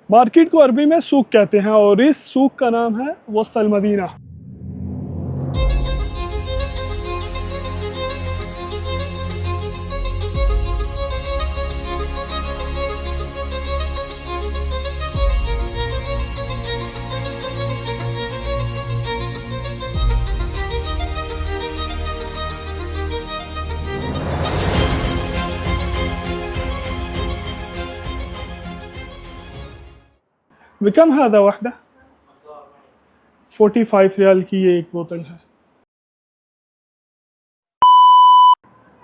Market को अरबी में सूक कहते हैं और इस सूक का नाम है वस्तल मदीना। बिकम हादा वाहदा 45 रियाल की ये एक बोतल है।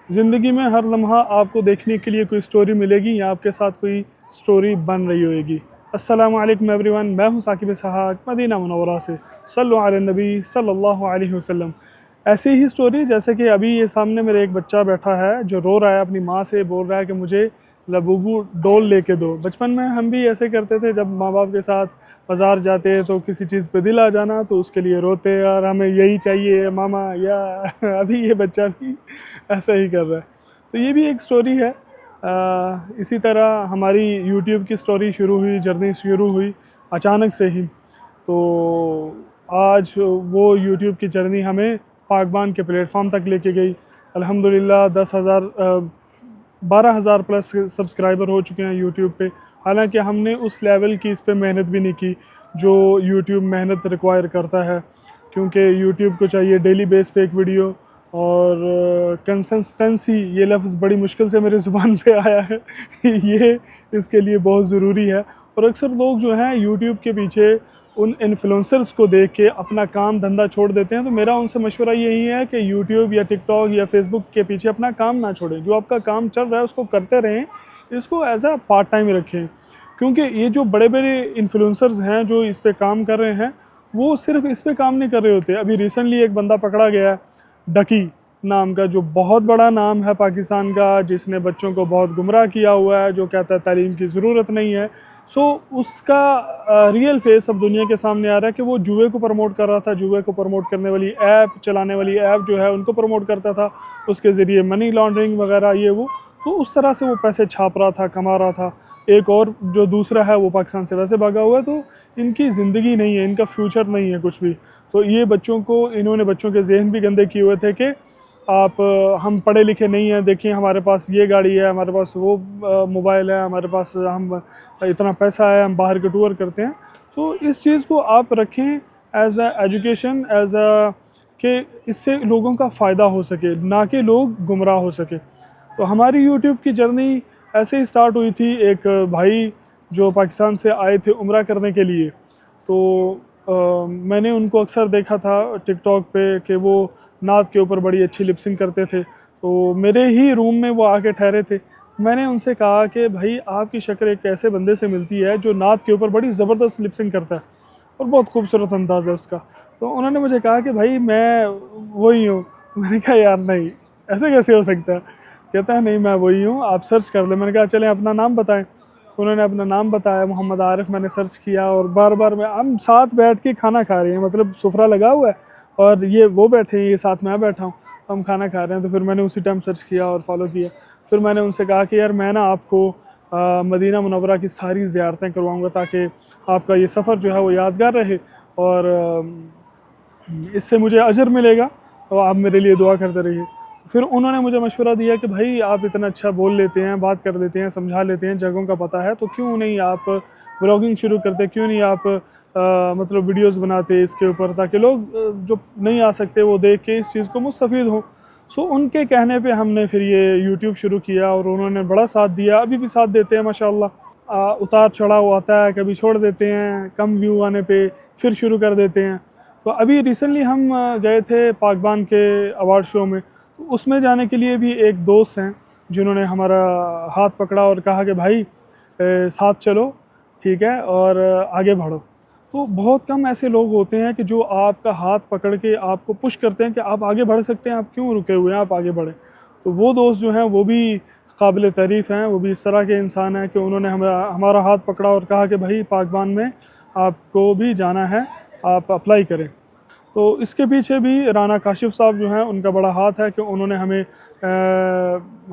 ज़िंदगी में हर लम्हा आपको देखने के लिए कोई स्टोरी मिलेगी या आपके साथ कोई स्टोरी बन रही होगी। अस्सलामु अलैकुम एवरीवन, मैं हूं साकिब इसहाक मदीना मुनव्वरा से। सल्लु अला नबी सल्लल्लाहु अलैहि वसल्लम। ऐसी ही स्टोरी जैसे कि अभी ये सामने मेरे एक बच्चा बैठा है जो रो रहा है, अपनी माँ से बोल रहा है कि मुझे लबूबू डोल लेके दो। बचपन में हम भी ऐसे करते थे, जब माँ बाप के साथ बाज़ार जाते तो किसी चीज़ पे दिल आ जाना तो उसके लिए रोते और हमें यही चाहिए मामा या अभी ये बच्चा भी ऐसा ही कर रहा है। तो ये भी एक स्टोरी है। इसी तरह हमारी यूट्यूब की स्टोरी शुरू हुई, जर्नी शुरू हुई अचानक से ही। तो आज वो यूट्यूब की जर्नी हमें पाकबान के प्लेटफॉर्म तक लेके गई। अल्हम्दुलिल्लाह 12,000 प्लस सब्सक्राइबर हो चुके हैं यूट्यूब पे। हालांकि हमने उस लेवल की इस पे मेहनत भी नहीं की जो यूट्यूब मेहनत रिक्वायर करता है, क्योंकि यूट्यूब को चाहिए डेली बेस पे एक वीडियो और कंसिस्टेंसी, ये लफ्ज़ बड़ी मुश्किल से मेरे ज़ुबान पे आया है ये इसके लिए बहुत ज़रूरी है। और अक्सर लोग जो हैं यूट्यूब के पीछे उन इन्फ्लुएंसर्स को देख के अपना काम धंधा छोड़ देते हैं। तो मेरा उनसे मशवरा यही है कि यूट्यूब या टिकटॉक या फेसबुक के पीछे अपना काम ना छोड़ें। जो आपका काम चल रहा है उसको करते रहें, इसको एज अ पार्ट टाइम रखें। क्योंकि ये जो बड़े बड़े इन्फ्लुएंसर्स हैं जो इस पे काम कर रहे हैं, वो सिर्फ इस पे काम नहीं कर रहे होते। अभी रिसेंटली एक बंदा पकड़ा गया, डकी नाम का, जो बहुत बड़ा नाम है पाकिस्तान का, जिसने बच्चों को बहुत गुमराह किया हुआ है, जो कहता है तालीम की ज़रूरत नहीं है। सो उसका रियल फेस अब दुनिया के सामने आ रहा है कि वो जुए को प्रमोट कर रहा था। जुए को प्रमोट करने वाली ऐप, चलाने वाली ऐप जो है उनको प्रमोट करता था, उसके ज़रिए मनी लॉन्ड्रिंग वगैरह ये वो, तो उस तरह से वो पैसे छाप रहा था, कमा रहा था। एक और जो दूसरा है वो पाकिस्तान से वैसे भागा हुआ है। तो इनकी ज़िंदगी नहीं है, इनका फ्यूचर नहीं है कुछ भी। तो ये बच्चों को, इन्होंने बच्चों के जहन भी गंदे किए हुए थे कि आप हम पढ़े लिखे नहीं हैं, देखिए हमारे पास ये गाड़ी है, हमारे पास वो मोबाइल है, हमारे पास हम इतना पैसा है, हम बाहर के टूर करते हैं। तो इस चीज़ को आप रखें as a education, as a कि इससे लोगों का फ़ायदा हो सके, ना कि लोग गुमराह हो सके। तो हमारी यूट्यूब की जर्नी ऐसे ही स्टार्ट हुई थी। एक भाई जो पाकिस्तान से आए थे उम्रा करने के लिए, तो मैंने उनको अक्सर देखा था टिकटॉक पे कि वो नात के ऊपर बड़ी अच्छी लिपसिंग करते थे। तो मेरे ही रूम में वो आके ठहरे थे। मैंने उनसे कहा कि भाई आपकी शक्ल एक ऐसे बंदे से मिलती है जो नात के ऊपर बड़ी ज़बरदस्त लिपसिंग करता है और बहुत खूबसूरत अंदाज़ है उसका। तो उन्होंने मुझे कहा कि भाई मैं वही हूँ। मैंने कहा यार नहीं, ऐसे कैसे हो सकता है। कहता है नहीं मैं वही हूँ, आप सर्च कर ले। मैंने कहा चलें अपना नाम बताएं। उन्होंने अपना नाम बताया, मोहम्मद आरिफ। मैंने सर्च किया और बार बार मैं, हम साथ बैठ के खाना खा रहे हैं, मतलब सुफरा लगा हुआ है और ये वो बैठे हैं, ये साथ में बैठा हूँ, तो हम खाना खा रहे हैं। तो फिर मैंने उसी टाइम सर्च किया और फॉलो किया। फिर मैंने उनसे कहा कि यार मैं ना आपको मदीना मुनव्वरा की सारी ज़ियारतें करवाऊँगा ताकि आपका ये सफ़र जो है वो यादगार रहे और इससे मुझे अजर मिलेगा, तो आप मेरे लिए दुआ करते रहिए। फिर उन्होंने मुझे मशवरा दिया कि भाई आप इतना अच्छा बोल लेते हैं, बात कर लेते हैं, समझा लेते हैं, जगहों का पता है, तो क्यों नहीं आप व्लॉगिंग शुरू करते, क्यों नहीं आप मतलब वीडियोस बनाते इसके ऊपर, ताकि लोग जो नहीं आ सकते वो देख के इस चीज़ को मुस्तफ़ीद हों। सो उनके कहने पे हमने फिर ये यूट्यूब शुरू किया और उन्होंने बड़ा साथ दिया, अभी भी साथ देते हैं माशाल्लाह। उतार चढ़ाव आता है, कभी छोड़ देते हैं, कम व्यू आने पे फिर शुरू कर देते हैं। तो अभी रिसेंटली हम गए थे पाकबान के अवार्ड शो में। तो उसमें जाने के लिए भी एक दोस्त हैं जिन्होंने हमारा हाथ पकड़ा और कहा कि भाई साथ चलो, ठीक है, और आगे बढ़ो। तो बहुत कम ऐसे लोग होते हैं कि जो आपका हाथ पकड़ के आपको पुश करते हैं कि आप आगे बढ़ सकते हैं, आप क्यों रुके हुए हैं, आप आगे बढ़ें। तो वो दोस्त जो हैं वो भी काबिल तारीफ़ हैं, वो भी इस तरह के इंसान हैं कि उन्होंने हमारा हाथ पकड़ा और कहा कि भाई पाकबान में आपको भी जाना है, आप अप्लाई करें। तो इसके पीछे भी राना काशिफ साहब जो हैं उनका बड़ा हाथ है कि उन्होंने हमें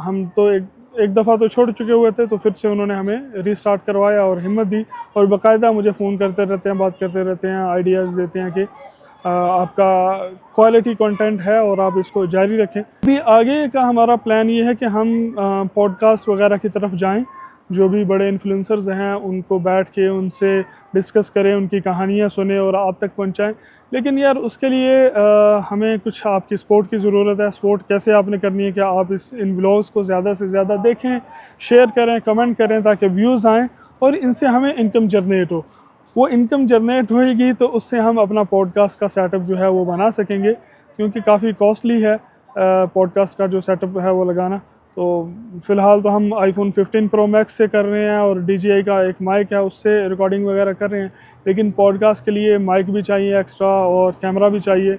हम तो एक एक दफ़ा तो छोड़ चुके हुए थे, तो फिर से उन्होंने हमें रीस्टार्ट करवाया और हिम्मत दी और बाकायदा मुझे फ़ोन करते रहते हैं, बात करते रहते हैं, आइडियाज़ देते हैं कि आपका क्वालिटी कंटेंट है और आप इसको जारी रखें। अभी आगे का हमारा प्लान ये है कि हम पॉडकास्ट वगैरह की तरफ जाएं, जो भी बड़े इन्फ्लुएंसर्स हैं उनको बैठ के उनसे डिस्कस करें, उनकी कहानियाँ सुने और आप तक पहुंचाएं। लेकिन यार उसके लिए हमें कुछ आपकी सपोर्ट की ज़रूरत है। सपोर्ट कैसे आपने करनी है कि आप इन व्लॉग्स को ज़्यादा से ज़्यादा देखें, शेयर करें, कमेंट करें, ताकि व्यूज़ आएँ और इनसे हमें इनकम जनरेट हो। वो इनकम जनरेट होएगी तो उससे हम अपना पॉडकास्ट का सेटअप जो है वो बना सकेंगे, क्योंकि काफ़ी कॉस्टली है पॉडकास्ट का जो सेटअप है वो लगाना। तो फ़िलहाल तो हम आईफोन 15 प्रो मैक्स से कर रहे हैं और DJI का एक माइक है उससे रिकॉर्डिंग वगैरह कर रहे हैं, लेकिन पॉडकास्ट के लिए माइक भी चाहिए एक्स्ट्रा और कैमरा भी चाहिए।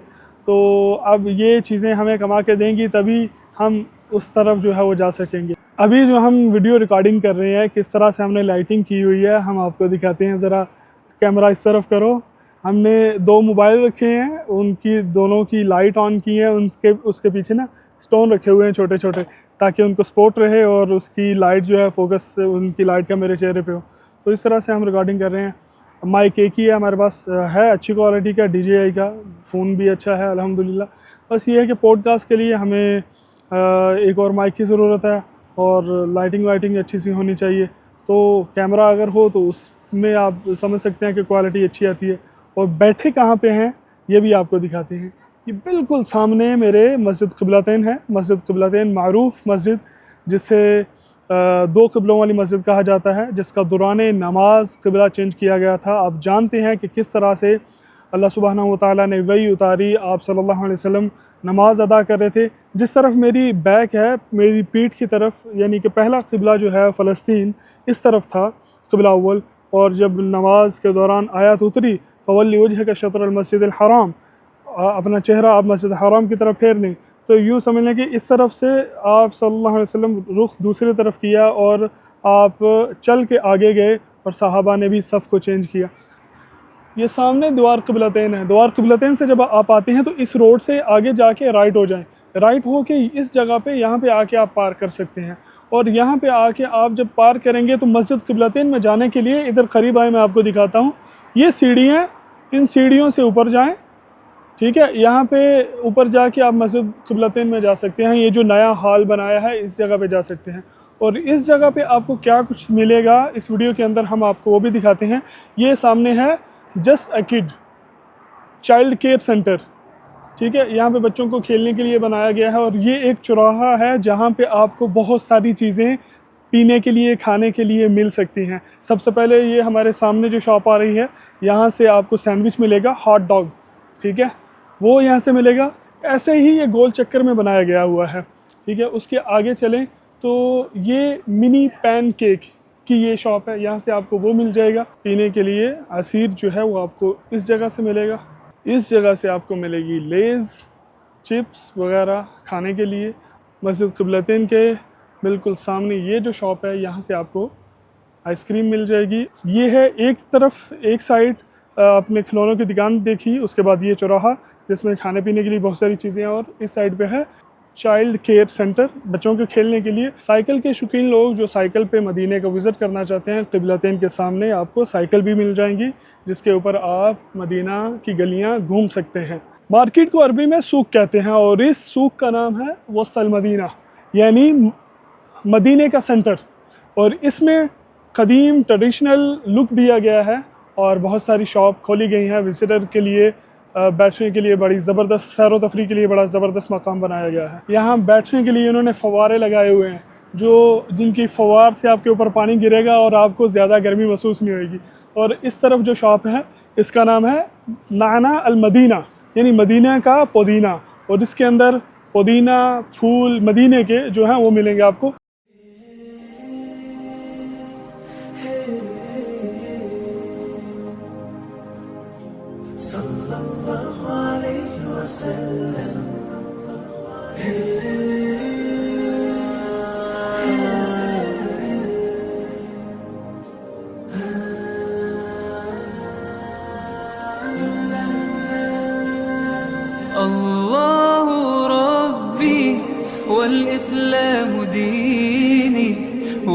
तो अब ये चीज़ें हमें कमा के देंगी तभी हम उस तरफ जो है वो जा सकेंगे। अभी जो हम वीडियो रिकॉर्डिंग कर रहे हैं, किस तरह से हमने लाइटिंग की हुई है हम आपको दिखाते हैं। ज़रा कैमरा इस तरफ करो। हमने 2 मोबाइल रखे हैं, उनकी दोनों की लाइट ऑन की है, उसके पीछे ना स्टोन रखे हुए हैं छोटे छोटे, ताकि उनको सपोर्ट रहे और उसकी लाइट जो है फोकस उनकी लाइट का मेरे चेहरे पे हो। तो इस तरह से हम रिकॉर्डिंग कर रहे हैं। माइक एक ही है हमारे पास, है अच्छी क्वालिटी का DJI का, फ़ोन भी अच्छा है अल्हम्दुलिल्लाह। बस ये है कि पॉडकास्ट के लिए हमें एक और माइक की ज़रूरत है और लाइटिंग अच्छी सी होनी चाहिए। तो कैमरा अगर हो तो उसमें आप समझ सकते हैं कि क्वालिटी अच्छी आती है। और बैठे कहाँ पे हैं ये भी आपको दिखाते हैं। ये बिल्कुल सामने मेरे मस्जिद क़िबलतैन है। मस्जिद क़िबलतैन मारूफ़ मस्जिद, जिसे 2 क़िबलों वाली मस्जिद कहा जाता है, जिसका दौरान नमाज क़िबला चेंज किया गया था। आप जानते हैं कि किस तरह से अल्लाह सुब्हानहू व तआला ने वही उतारी, आप सल्लल्लाहु अलैहि वसल्लम नमाज अदा कर रहे थे। जिस तरफ मेरी बैक है, मेरी पीठ की तरफ, यानी कि पहला क़िबला जो है फ़लस्तीन, इस तरफ था क़िबला अव्वल। और जब नमाज के दौरान आयत उतरी फ़वल्लि वजहक शतर मस्जिद हराम, अपना चेहरा आप मस्जिद हराम की तरफ फेर लें, तो यूँ समझ लें कि इस तरफ से आप सल्लल्लाहु अलैहि वसल्लम रुख दूसरी तरफ किया और आप चल के आगे गए और सहाबा ने भी सफ़ को चेंज किया। ये सामने द्वार क़िबलतैन है। द्वार क़िबलतैन से जब आप आते हैं तो इस रोड से आगे जाके राइट हो जाएं। राइट हो के इस जगह पे यहाँ पे आके आप पार्क कर सकते हैं। और यहाँ पे आके आप जब पार्क करेंगे तो मस्जिद क़िबलतैन में जाने के लिए इधर करीब आए, मैं आपको दिखाता हूँ। ये सीढ़ियाँ, इन सीढ़ियों से ऊपर जाएँ, ठीक है। यहाँ पे ऊपर जाके आप मस्जिद क़िबलतैन में जा सकते हैं। ये जो नया हॉल बनाया है इस जगह पे जा सकते हैं। और इस जगह पे आपको क्या कुछ मिलेगा इस वीडियो के अंदर हम आपको वो भी दिखाते हैं। ये सामने है just a kid child care centre, ठीक है। यहाँ पे बच्चों को खेलने के लिए बनाया गया है। और ये एक चौराहा है जहाँ पे आपको बहुत सारी चीज़ें पीने के लिए, खाने के लिए मिल सकती हैं। सबसे पहले ये हमारे सामने जो शॉप आ रही है, यहाँ से आपको सैंडविच मिलेगा, हॉट डॉग, ठीक है, वो यहाँ से मिलेगा। ऐसे ही ये गोल चक्कर में बनाया गया हुआ है, ठीक है। उसके आगे चलें तो ये मिनी पैन केक की ये शॉप है, यहाँ से आपको वो मिल जाएगा। पीने के लिए असीर जो है वो आपको इस जगह से मिलेगा। इस जगह से आपको मिलेगी लेज़, चिप्स वगैरह खाने के लिए। मस्जिद क़िबलतैन के बिल्कुल सामने ये जो शॉप है, यहाँ से आपको आइसक्रीम मिल जाएगी। ये है एक तरफ, एक साइड अपने खिलौनों की दुकान देखी, उसके बाद ये चौराहा जिसमें खाने पीने के लिए बहुत सारी चीज़ें हैं। और इस साइड पे है चाइल्ड केयर सेंटर, बच्चों के खेलने के लिए। साइकिल के शौकीन लोग जो साइकिल पे मदीने को विज़िट करना चाहते हैं, क़िबलतैन के सामने आपको साइकिल भी मिल जाएंगी, जिसके ऊपर आप मदीना की गलियां घूम सकते हैं। मार्केट को अरबी में सूक कहते हैं और इस सूक का नाम है वस्तल मदीना, यानी मदीने का सेंटर। और इसमें कदीम ट्रेडिशनल लुक दिया गया है और बहुत सारी शॉप खोली गई हैं। विजिटर के लिए बैठने के लिए बड़ी ज़बरदस्त, सैर व तफरी के लिए बड़ा ज़बरदस्त मकाम बनाया गया है। यहाँ बैठने के लिए उन्होंने फव्वारे लगाए हुए हैं, जो जिनकी फव्वार से आपके ऊपर पानी गिरेगा और आपको ज़्यादा गर्मी महसूस नहीं होगी। और इस तरफ जो शॉप है इसका नाम है नाना अल मदीना, यानी मदीना का पुदीना। और इसके अंदर पुदीना, फूल मदीने के जो हैं वो मिलेंगे आपको। सल्लल्लाहु अलैहि वसल्लम। अल्लाहु रब्बी वल इस्लामु दीनी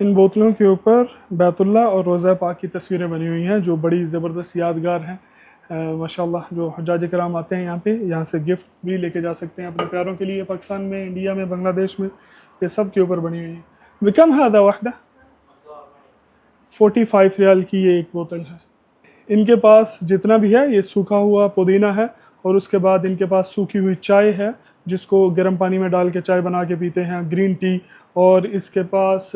इन बोतलों के ऊपर बैतुल्लाह और रोज़ा पाक की तस्वीरें बनी हुई हैं जो बड़ी ज़बरदस्त यादगार हैं। माशाल्लाह जो हज्जाज कराम आते हैं यहाँ पे, यहाँ से गिफ्ट भी लेके जा सकते हैं अपने प्यारों के लिए। पाकिस्तान में, इंडिया में, बांग्लादेश में, ये सब के ऊपर बनी हुई है। विकम हादा वाहदा 45 रियाल की ये एक बोतल है। इनके पास जितना भी है ये सूखा हुआ पुदीना है और उसके बाद इनके पास सूखी हुई चाय है जिसको गर्म पानी में डाल के चाय बना के पीते हैं, ग्रीन टी। और इसके पास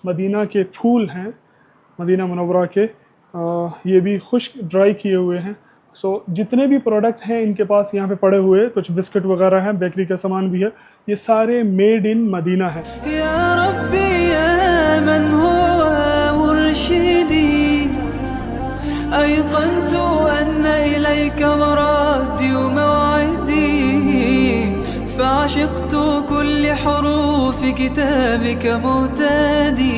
मदीना के फूल हैं, मदीना मुनव्वरा के, ये भी खुश्क ड्राई किए हुए हैं। सो जितने भी प्रोडक्ट हैं इनके पास यहाँ पे पड़े हुए, कुछ बिस्किट वगैरह हैं, बेकरी का सामान भी है, ये सारे मेड इन मदीना है। या रब्बी या मन हुवा मुर्शिदी अयक़नतु अन्न इलैका मरादी व मौइदी फ़अशिक़तु कुल्ल हुरूफ़ किताबिका मुहतदी